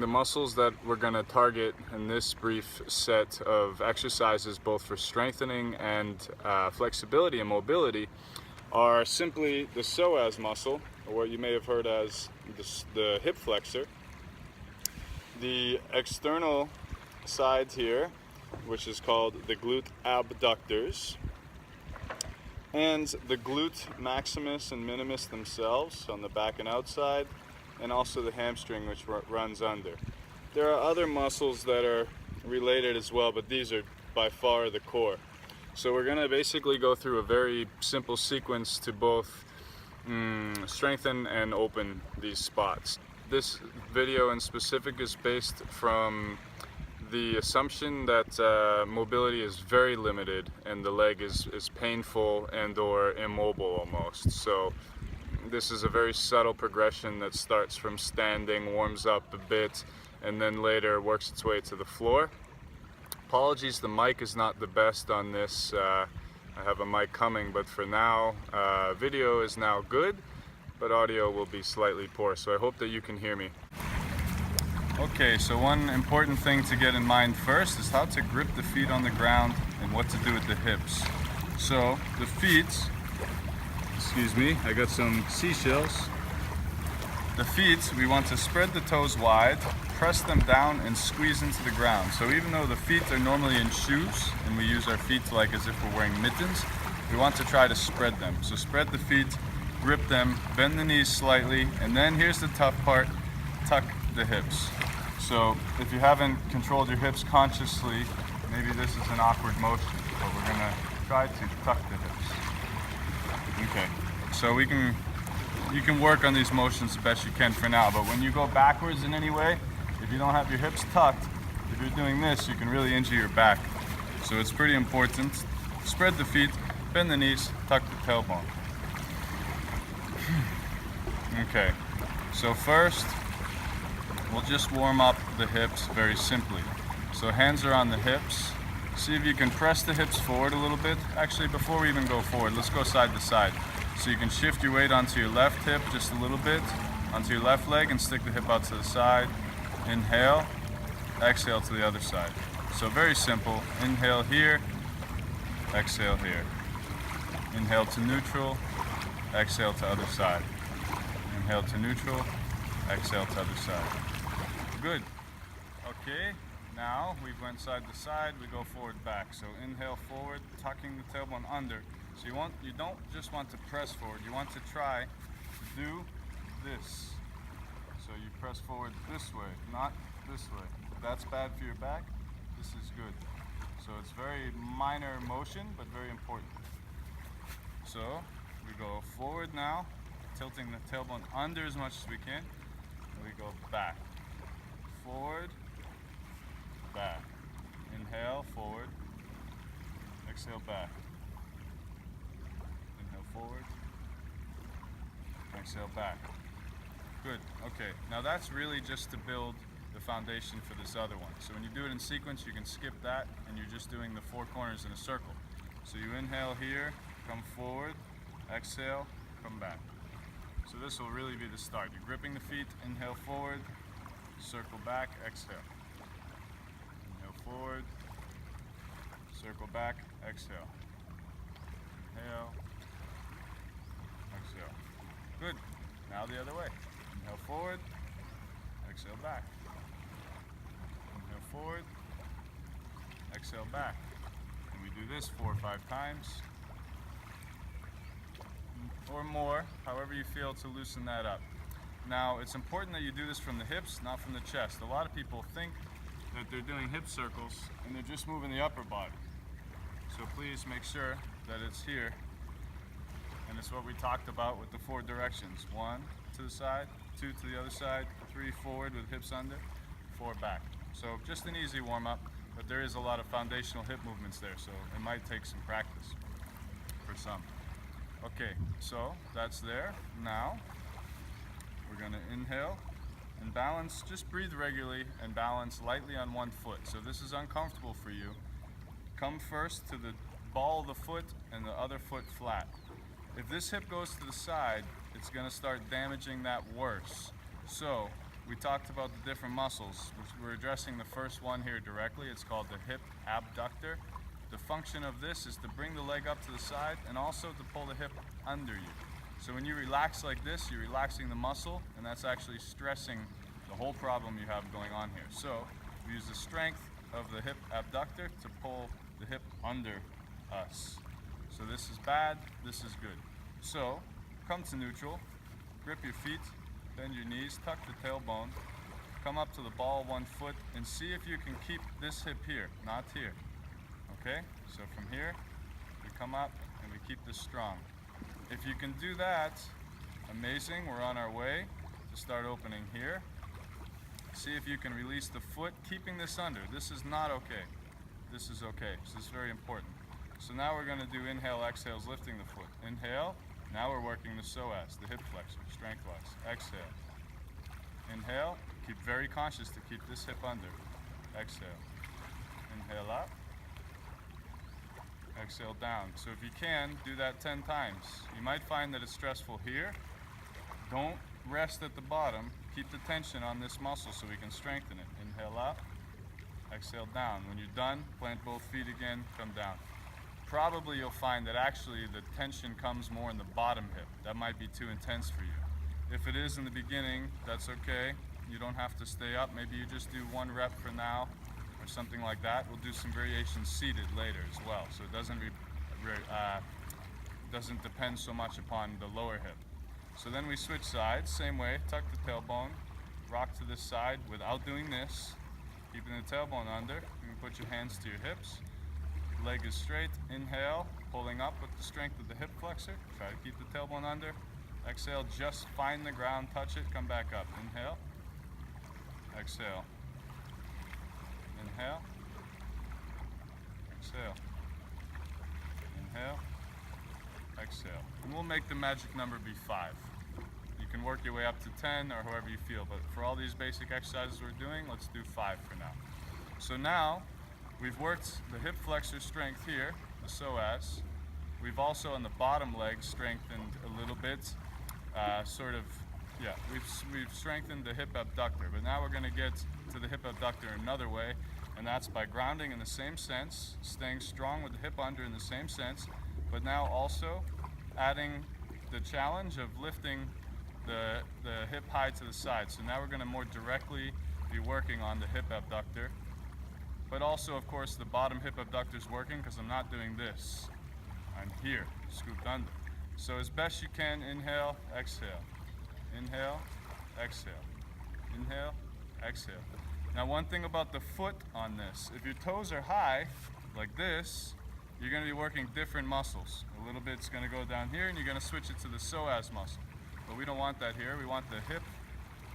the muscles that we're going to target in this brief set of exercises, both for strengthening and flexibility and mobility, are simply the psoas muscle, or what you may have heard as the hip flexor, the external side here, which is called the glute abductors, and the glute maximus and minimus themselves on the back and outside, and also the hamstring, which runs under. There are other muscles that are related as well, but these are by far the core. So we're going to basically go through a very simple sequence to both strengthen and open these spots. This video in specific is based from the assumption that mobility is very limited and the leg is painful and or immobile almost. So this is a very subtle progression that starts from standing, warms up a bit, and then later works its way to the floor. Apologies, the mic is not the best on this. I have a mic coming, but for now, video is now good, but audio will be slightly poor, so I hope that you can hear me. Okay, so one important thing to get in mind first is how to grip the feet on the ground and what to do with the hips. So the feet, excuse me, I got some seashells. The feet, we want to spread the toes wide, press them down and squeeze into the ground. So even though the feet are normally in shoes and we use our feet like as if we're wearing mittens, we want to try to spread them. So spread the feet, grip them, bend the knees slightly, and then here's the tough part, tuck the hips. So if you haven't controlled your hips consciously, maybe this is an awkward motion, but we're gonna try to tuck the hips. Okay, so you can work on these motions the best you can for now, but when you go backwards in any way, if you don't have your hips tucked, if you're doing this, you can really injure your back. So it's pretty important. Spread the feet, bend the knees, tuck the tailbone. Okay, so first, we'll just warm up the hips very simply. So hands are on the hips. See if you can press the hips forward a little bit. Actually, before we even go forward, let's go side to side. So you can shift your weight onto your left hip just a little bit, onto your left leg, and stick the hip out to the side. Inhale, exhale to the other side. So very simple. Inhale here, exhale here. Inhale to neutral, exhale to other side. Inhale to neutral, exhale to other side. Good. Okay, now we went side to side, we go forward back. So inhale forward, tucking the tailbone under. So you don't just want to press forward, you want to try to do this. So you press forward this way, not this way. If that's bad for your back, this is good. So it's very minor motion, but very important. So we go forward now, tilting the tailbone under as much as we can. And we go back, forward, back. Inhale, forward, exhale, back. Inhale, forward, exhale, back. Good, okay. Now that's really just to build the foundation for this other one. So when you do it in sequence, you can skip that and you're just doing the four corners in a circle. So you inhale here, come forward, exhale, come back. So this will really be the start. You're gripping the feet, inhale forward, circle back, exhale. Inhale forward, circle back, exhale. Inhale, exhale. Good. Now the other way. Inhale forward, exhale back. Inhale forward, exhale back. And we do this 4 or 5 times. Or more, however you feel to loosen that up. Now, it's important that you do this from the hips, not from the chest. A lot of people think that they're doing hip circles and they're just moving the upper body. So please make sure that it's here. And it's what we talked about with the 4 directions. 1 to the side, 2 to the other side, 3 forward with hips under, 4 back. So just an easy warm up, but there is a lot of foundational hip movements there, so it might take some practice for some. Okay, so that's there. Now, we're gonna inhale and balance, just breathe regularly and balance lightly on one foot. So if this is uncomfortable for you, come first to the ball of the foot and the other foot flat. If this hip goes to the side, it's gonna start damaging that worse. So we talked about the different muscles. We're addressing the first one here directly. It's called the hip abductor. The function of this is to bring the leg up to the side and also to pull the hip under you. So when you relax like this, you're relaxing the muscle, and that's actually stressing the whole problem you have going on here. So we use the strength of the hip abductor to pull the hip under us. So this is bad, this is good. So come to neutral, grip your feet, bend your knees, tuck the tailbone, come up to the ball 1 foot, and see if you can keep this hip here, not here. Okay, so from here, we come up and we keep this strong. If you can do that, amazing, we're on our way to start opening here. See if you can release the foot, keeping this under. This is not okay. This is okay, so this is very important. So now we're gonna do inhale, exhales, lifting the foot. Inhale, now we're working the psoas, the hip flexor, strength-wise. Exhale. Inhale, keep very conscious to keep this hip under. Exhale. Inhale up. Exhale down. So if you can, do that 10 times. You might find that it's stressful here. Don't rest at the bottom. Keep the tension on this muscle so we can strengthen it. Inhale up, exhale down. When you're done, plant both feet again, come down. Probably you'll find that actually the tension comes more in the bottom hip. That might be too intense for you. If it is in the beginning, that's okay. You don't have to stay up. Maybe you just do 1 rep for now, or something like that. We'll do some variations seated later as well, so it doesn't depend so much upon the lower hip. So then we switch sides, same way, tuck the tailbone, rock to this side without doing this, keeping the tailbone under. You can put your hands to your hips, leg is straight, inhale, pulling up with the strength of the hip flexor, try to keep the tailbone under, exhale, just find the ground, touch it, come back up, inhale, exhale. Inhale, exhale, inhale, exhale. And we'll make the magic number be 5. You can work your way up to 10 or however you feel, but for all these basic exercises we're doing, let's do 5 for now. So now, we've worked the hip flexor strength here, the psoas. We've also on the bottom leg strengthened a little bit, we've strengthened the hip abductor, but now we're gonna get to the hip abductor another way, and that's by grounding in the same sense, staying strong with the hip under in the same sense, but now also adding the challenge of lifting the hip high to the side. So now we're gonna more directly be working on the hip abductor, but also of course the bottom hip abductor is working because I'm not doing this. I'm here, scooped under. So as best you can, inhale, exhale. Inhale, exhale. Inhale, exhale. Now one thing about the foot on this, if your toes are high, like this, you're gonna be working different muscles. A little bit's gonna go down here and you're gonna switch it to the psoas muscle. But we don't want that here. We want the hip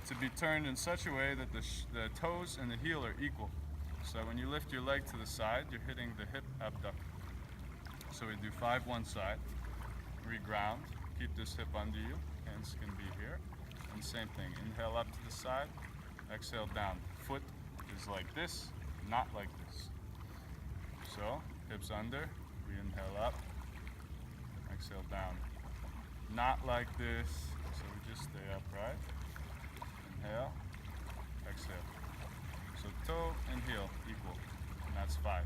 to be turned in such a way that the toes and the heel are equal. So when you lift your leg to the side, you're hitting the hip abductor. So we do 5 one side, re-ground, keep this hip under you, hands can be here. And same thing, inhale up to the side, exhale down. Foot is like this, not like this. So, hips under, we inhale up, exhale down. Not like this, so we just stay upright. Inhale, exhale. So toe and heel equal, and that's 5.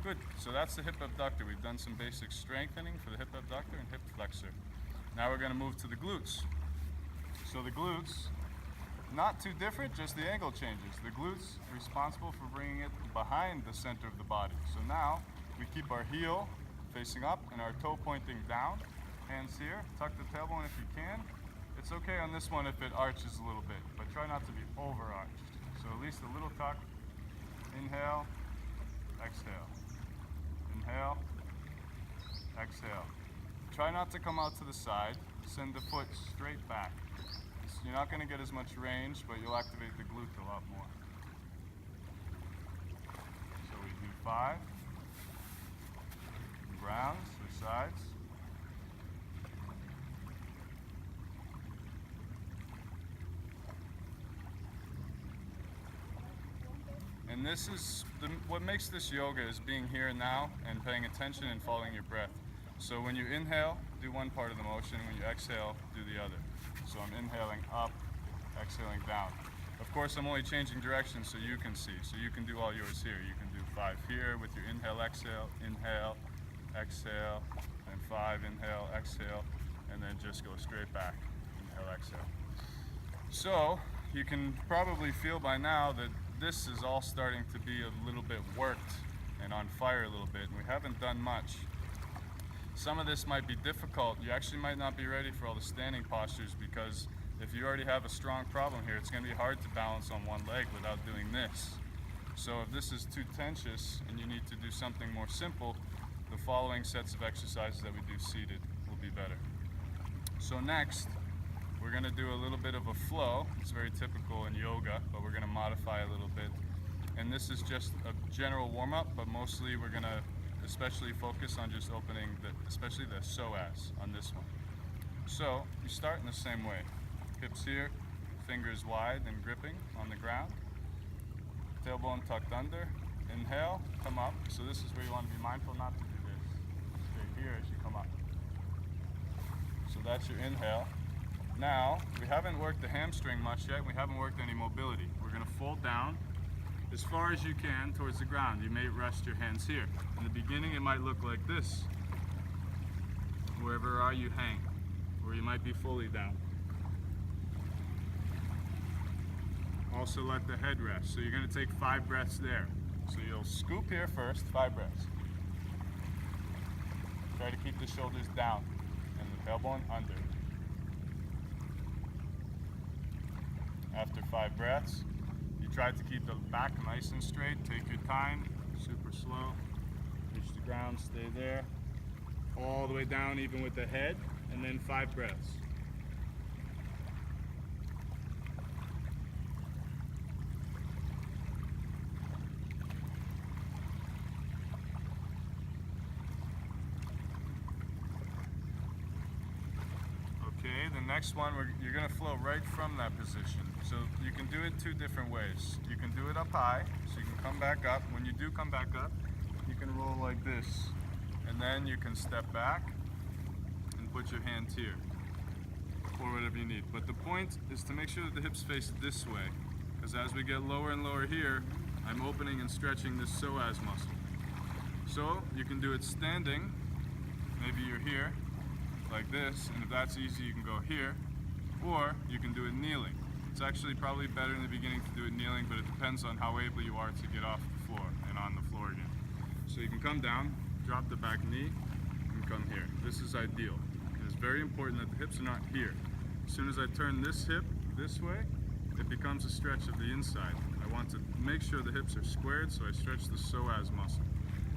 Good, so that's the hip abductor. We've done some basic strengthening for the hip abductor and hip flexor. Now we're gonna move to the glutes. So the glutes, not too different, just the angle changes. The glutes are responsible for bringing it behind the center of the body. So now we keep our heel facing up and our toe pointing down. Hands here, tuck the tailbone if you can. It's okay on this one if it arches a little bit, but try not to be over-arched. So at least a little tuck. Inhale, exhale. Inhale, exhale. Try not to come out to the side. Send the foot straight back. You're not going to get as much range, but you'll activate the glute a lot more. So we do 5. Ground, switch sides. And this is, what makes this yoga is being here and now and paying attention and following your breath. So when you inhale, do one part of the motion. When you exhale, do the other. So I'm inhaling up, exhaling down. Of course, I'm only changing direction so you can see. So you can do all yours here. You can do 5 here with your inhale, exhale, exhale, and 5, inhale, exhale, and then just go straight back. Inhale, exhale. So you can probably feel by now that this is all starting to be a little bit worked and on fire a little bit, and we haven't done much. Some of this might be difficult. You actually might not be ready for all the standing postures, because if you already have a strong problem here, it's going to be hard to balance on one leg without doing this. So if this is too tensious and you need to do something more simple, the following sets of exercises that we do seated will be better. So next, we're going to do a little bit of a flow. It's very typical in yoga, but we're going to modify a little bit. And this is just a general warm-up, but mostly we're going to especially focus on just opening especially the psoas on this one. So you start in the same way. Hips here, fingers wide and gripping on the ground. Tailbone tucked under. Inhale, come up. So this is where you want to be mindful not to do this. Stay here as you come up. So that's your inhale. Now, we haven't worked the hamstring much yet. We haven't worked any mobility. We're going to fold down as far as you can towards the ground. You may rest your hands here. In the beginning, it might look like this. Wherever you hang, or you might be fully down. Also let the head rest. So you're going to take 5 breaths there. So you'll scoop here first, 5 breaths. Try to keep the shoulders down and the tailbone under. After 5 breaths, you try to keep the back nice and straight. Take your time, super slow. Reach the ground, stay there. All the way down, even with the head, and then 5 breaths. Okay, the next one, you're going to flow right from that position. So you can do it 2 different ways. You can do it up high, so you can come back up. When you do come back up, you can roll like this. And then you can step back and put your hands here, or whatever you need. But the point is to make sure that the hips face this way, because as we get lower and lower here, I'm opening and stretching this psoas muscle. So you can do it standing. Maybe you're here, like this, and if that's easy, you can go here, or you can do it kneeling. It's actually probably better in the beginning to do it kneeling, but it depends on how able you are to get off the floor and on the floor again. So you can come down, drop the back knee, and come here. This is ideal. It is very important that the hips are not here. As soon as I turn this hip this way, it becomes a stretch of the inside. I want to make sure the hips are squared, so I stretch the psoas muscle.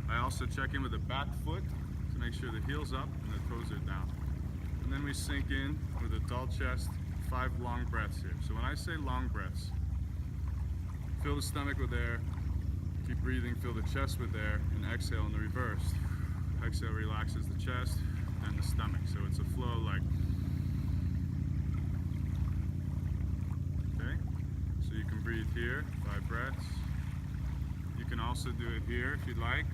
I also check in with the back foot to make sure the heel's up and the toes are down. And then we sink in with a tall chest, 5 long breaths here. So when I say long breaths, fill the stomach with air, keep breathing, fill the chest with air, and exhale in the reverse. Exhale relaxes the chest and the stomach. So it's a flow like, okay? So you can breathe here, 5 breaths. You can also do it here if you'd like.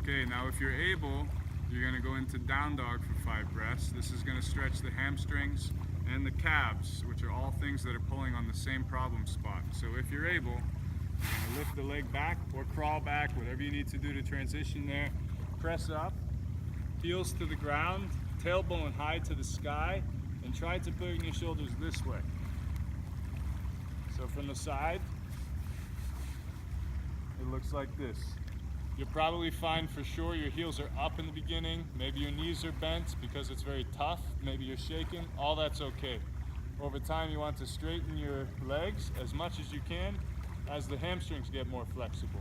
Okay, now if you're able, you're going to go into down dog for 5 breaths. This is going to stretch the hamstrings and the calves, which are all things that are pulling on the same problem spot. So if you're able, you're going to lift the leg back or crawl back, whatever you need to do to transition there. Press up, heels to the ground, tailbone high to the sky, and try to bring your shoulders this way. So from the side, it looks like this. You'll probably find for sure your heels are up in the beginning. Maybe your knees are bent because it's very tough. Maybe you're shaking. All that's okay. Over time, you want to straighten your legs as much as you can as the hamstrings get more flexible.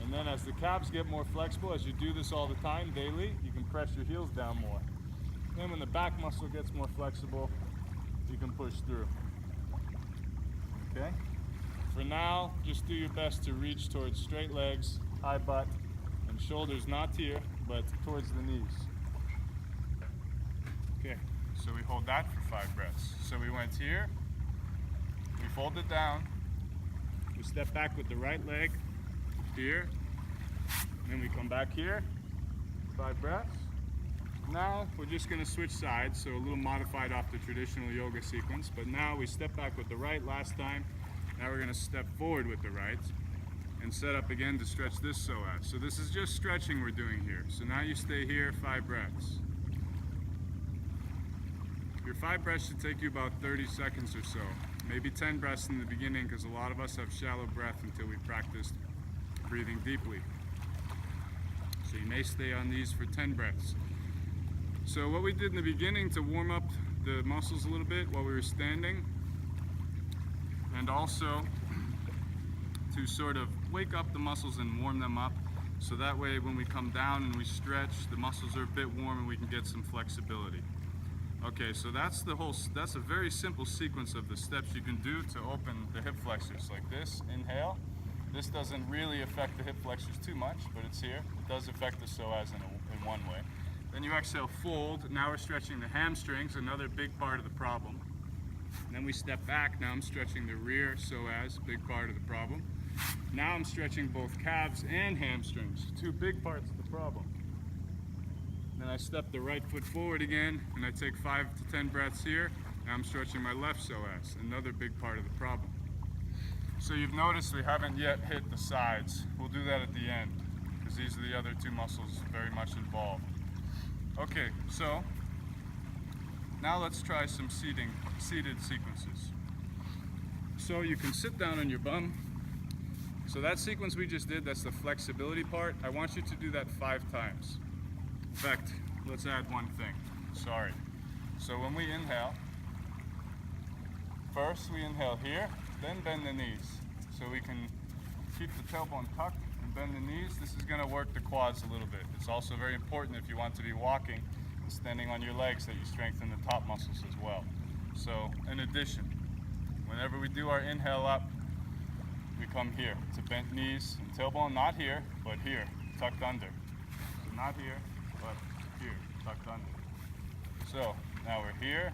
And then as the calves get more flexible, as you do this all the time, daily, you can press your heels down more. Then when the back muscle gets more flexible, you can push through. Okay? For now, just do your best to reach towards straight legs, high butt, and shoulders not here, but towards the knees. Okay, so we hold that for 5 breaths. So we went here, we fold it down, we step back with the right leg here, and then we come back here, 5 breaths, Now we're just going to switch sides, so a little modified off the traditional yoga sequence, but now we step back with the right last time. Now we're going to step forward with the right and set up again to stretch this psoas. So this is just stretching we're doing here. So now you stay here 5 breaths. Your 5 breaths should take you about 30 seconds or so. Maybe 10 breaths in the beginning, because a lot of us have shallow breath until we practiced breathing deeply. So you may stay on these for 10 breaths. So what we did in the beginning to warm up the muscles a little bit while we were standing, and also to sort of wake up the muscles and warm them up, so that way when we come down and we stretch, the muscles are a bit warm and we can get some flexibility. Okay, so that's a very simple sequence of the steps you can do to open the hip flexors, like this. Inhale. This doesn't really affect the hip flexors too much, but it's here. It does affect the psoas in one way. Then you exhale, fold. Now we're stretching the hamstrings, another big part of the problem. And then we step back. Now I'm stretching the rear psoas, big part of the problem. Now I'm stretching both calves and hamstrings, 2 big parts of the problem. Then I step the right foot forward again, and I take 5 to 10 breaths here. Now I'm stretching my left psoas, another big part of the problem. So you've noticed we haven't yet hit the sides. We'll do that at the end, because these are the other 2 muscles very much involved. Okay, so now let's try some seated sequences. So you can sit down on your bum. So that sequence we just did, that's the flexibility part. I want you to do that 5 times. In fact, let's add one thing. Sorry. So when we inhale, first we inhale here, then bend the knees. So we can keep the tailbone tucked and bend the knees. This is going to work the quads a little bit. It's also very important if you want to be walking and standing on your legs that you strengthen the top muscles as well. So in addition, whenever we do our inhale up, we come here to bent knees and tailbone, not here, but here, tucked under. So not here, but here, tucked under. So now we're here,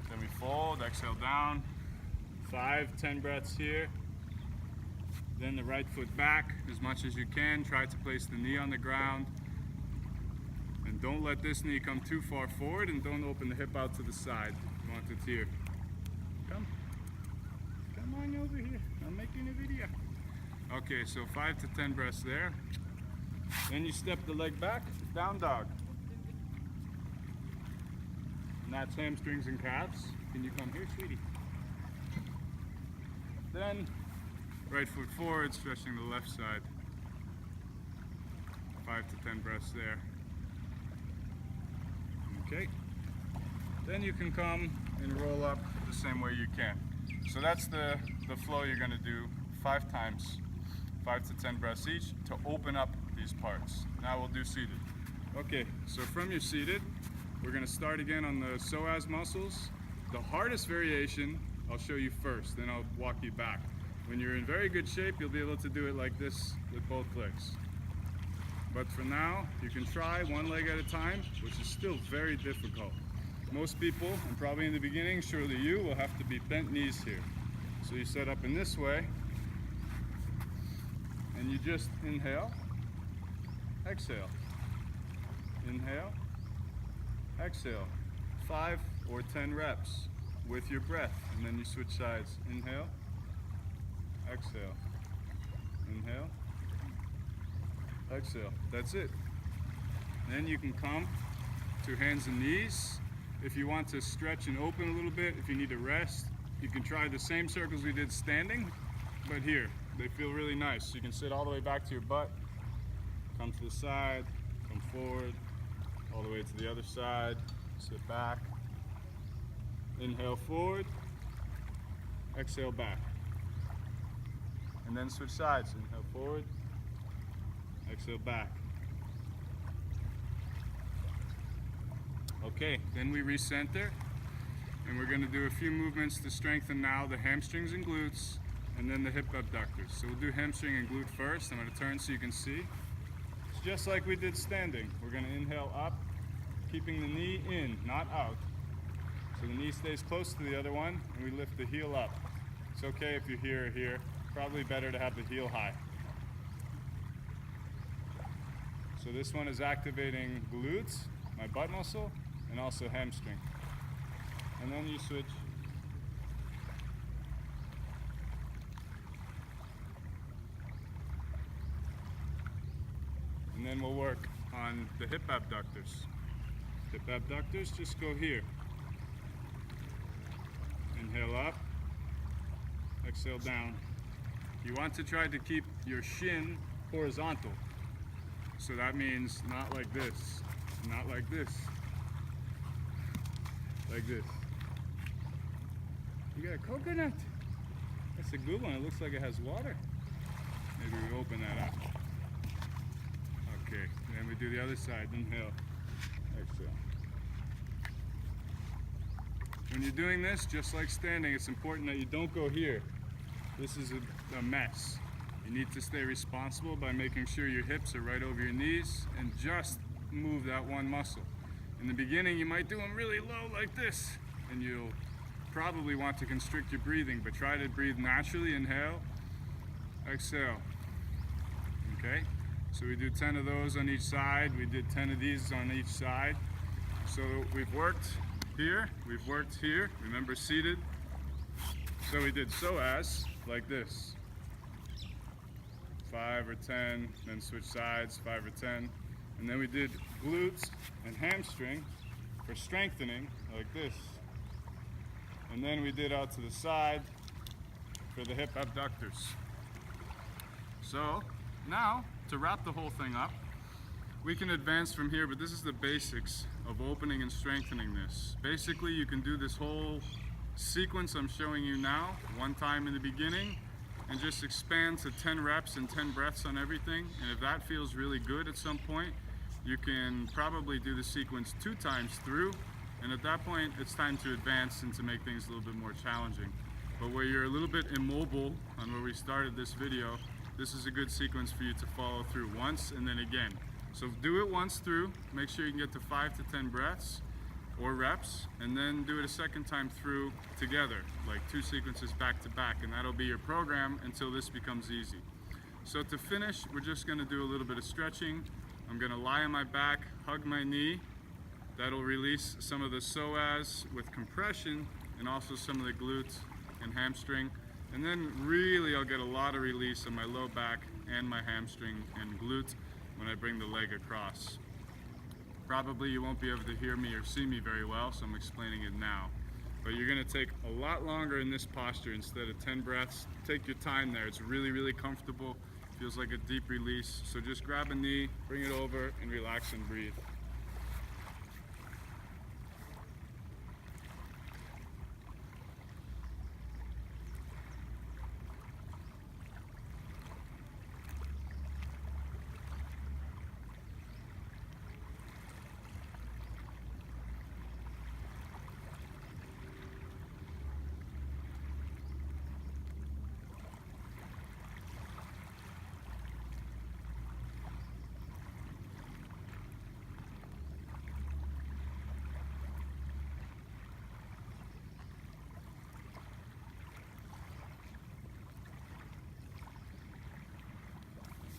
then we fold, exhale down, 5, 10 breaths here. Then the right foot back as much as you can. Try to place the knee on the ground. And don't let this knee come too far forward, and don't open the hip out to the side. You want it here. Come on over here. I'm making a video. Okay, so 5 to 10 breaths there. Then you step the leg back, down dog. And that's hamstrings and calves. Can you come here, sweetie? Then right foot forward, stretching the left side. 5 to 10 breaths there. Okay. Then you can come and roll up the same way you can. So that's the flow you're going to do 5 times, 5 to 10 breaths each, to open up these parts. Now we'll do seated. Okay, so from your seated, we're going to start again on the psoas muscles. The hardest variation I'll show you first, then I'll walk you back. When you're in very good shape, you'll be able to do it like this with both legs. But for now, you can try one leg at a time, which is still very difficult. Most people, and probably in the beginning, surely you, will have to be bent knees here. So you set up in this way, and you just inhale, exhale, inhale, exhale, 5 or 10 reps with your breath, and then you switch sides. Inhale, exhale, inhale, exhale. That's it. Then you can come to hands and knees. If you want to stretch and open a little bit, if you need to rest, you can try the same circles we did standing, but here, they feel really nice. You can sit all the way back to your butt, come to the side, come forward, all the way to the other side, sit back, inhale forward, exhale back. And then switch sides, inhale forward, exhale back. Okay, then we recenter, and we're going to do a few movements to strengthen now the hamstrings and glutes, and then the hip abductors. So we'll do hamstring and glute first. I'm going to turn so you can see. It's just like we did standing. We're going to inhale up, keeping the knee in, not out. So the knee stays close to the other one, and we lift the heel up. It's okay if you're here or here. Probably better to have the heel high. So this one is activating glutes, my butt muscle, and also hamstring. And then you switch. And then we'll work on the hip abductors. Hip abductors just go here. Inhale up, exhale down. You want to try to keep your shin horizontal. So that means not like this, not like this, like this. You got a coconut. That's a good one. It looks like it has water. Maybe we open that up. Okay, then we do the other side. Inhale, exhale. When you're doing this, just like standing, it's important that you don't go here. This is a mess. You need to stay responsible by making sure your hips are right over your knees and just move that one muscle. In the beginning, you might do them really low like this, and you'll probably want to constrict your breathing, but try to breathe naturally. Inhale, exhale. Okay? So we do 10 of those on each side. We did 10 of these on each side. So we've worked here, we've worked here. Remember, seated. So we did psoas like this. 5 or 10, then switch sides, 5 or 10. And then we did glutes and hamstring for strengthening like this. And then we did out to the side for the hip abductors. So now, to wrap the whole thing up, we can advance from here, but this is the basics of opening and strengthening this. Basically, you can do this whole sequence I'm showing you now, one time in the beginning, and just expand to 10 reps and 10 breaths on everything. And if that feels really good at some point, you can probably do the sequence 2 times through. And at that point, it's time to advance and to make things a little bit more challenging. But where you're a little bit immobile on where we started this video, this is a good sequence for you to follow through once and then again. So do it once through, make sure you can get to 5 to 10 breaths or reps, and then do it a second time through together, like 2 sequences back to back, and that'll be your program until this becomes easy. So to finish, we're just gonna do a little bit of stretching. I'm gonna lie on my back, hug my knee. That'll release some of the psoas with compression and also some of the glutes and hamstring. And then really I'll get a lot of release on my low back and my hamstring and glute when I bring the leg across. Probably you won't be able to hear me or see me very well, so I'm explaining it now. But you're gonna take a lot longer in this posture instead of 10 breaths. Take your time there. It's really, really comfortable. Feels like a deep release. So just grab a knee, bring it over, and relax and breathe.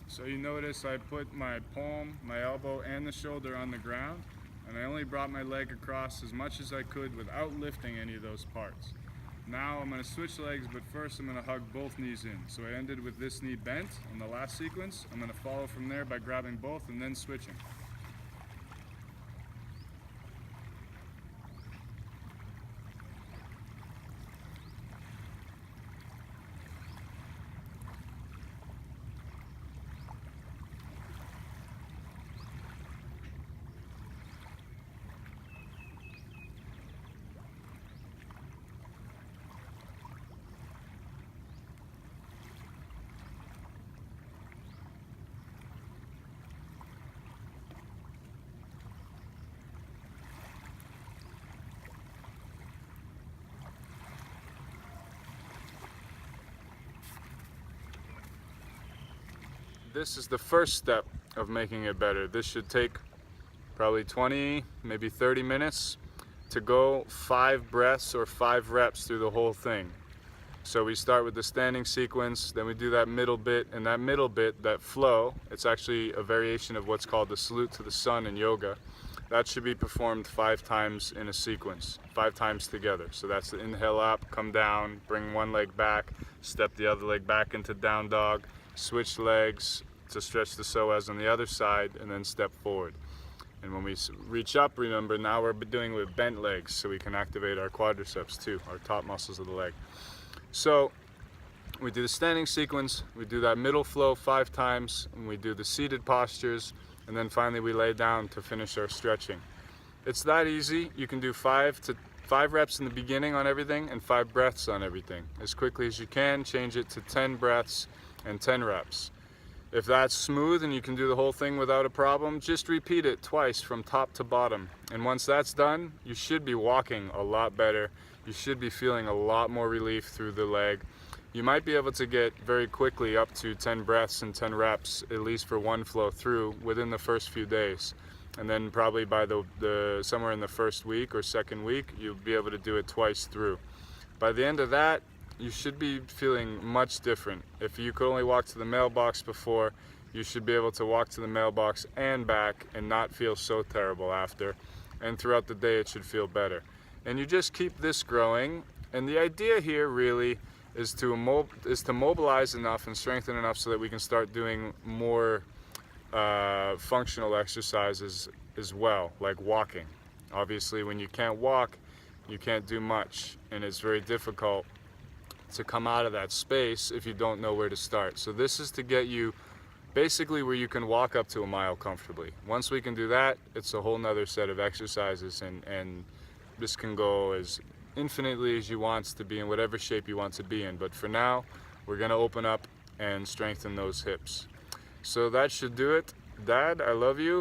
So you notice I put my palm, my elbow, and the shoulder on the ground, and I only brought my leg across as much as I could without lifting any of those parts. Now I'm going to switch legs, but first I'm going to hug both knees in. So I ended with this knee bent on the last sequence. I'm going to follow from there by grabbing both and then switching. This is the first step of making it better. This should take probably 20, maybe 30 minutes to go 5 breaths or 5 reps through the whole thing. So we start with the standing sequence, then we do that middle bit, and that middle bit, that flow, it's actually a variation of what's called the salute to the sun in yoga. That should be performed 5 times in a sequence, 5 times together. So that's the inhale up, come down, bring one leg back, step the other leg back into down dog, switch legs to stretch the psoas on the other side, and then step forward. And when we reach up, remember, now we're doing it with bent legs, so we can activate our quadriceps too, our top muscles of the leg. So we do the standing sequence, we do that middle flow 5 times, and we do the seated postures, and then finally we lay down to finish our stretching. It's that easy. You can do 5 reps in the beginning on everything and 5 breaths on everything. As quickly as you can, change it to 10 breaths and 10 reps. If that's smooth and you can do the whole thing without a problem, just repeat it twice from top to bottom. And once that's done, you should be walking a lot better. You should be feeling a lot more relief through the leg. You might be able to get very quickly up to 10 breaths and 10 reps, at least for one flow through, within the first few days. And then probably by somewhere in the first week or second week, you'll be able to do it twice through. By the end of that, you should be feeling much different. If you could only walk to the mailbox before, you should be able to walk to the mailbox and back and not feel so terrible after. And throughout the day, it should feel better. And you just keep this growing. And the idea here really is to mobilize enough and strengthen enough so that we can start doing more functional exercises as well, like walking. Obviously, when you can't walk, you can't do much, and it's very difficult to come out of that space if you don't know where to start. So this is to get you basically where you can walk up to a mile comfortably. Once we can do that, it's a whole nother set of exercises, and this can go as infinitely as you want to be in whatever shape you want to be in. But for now, we're going to open up and strengthen those hips. So that should do it. Dad, I love you.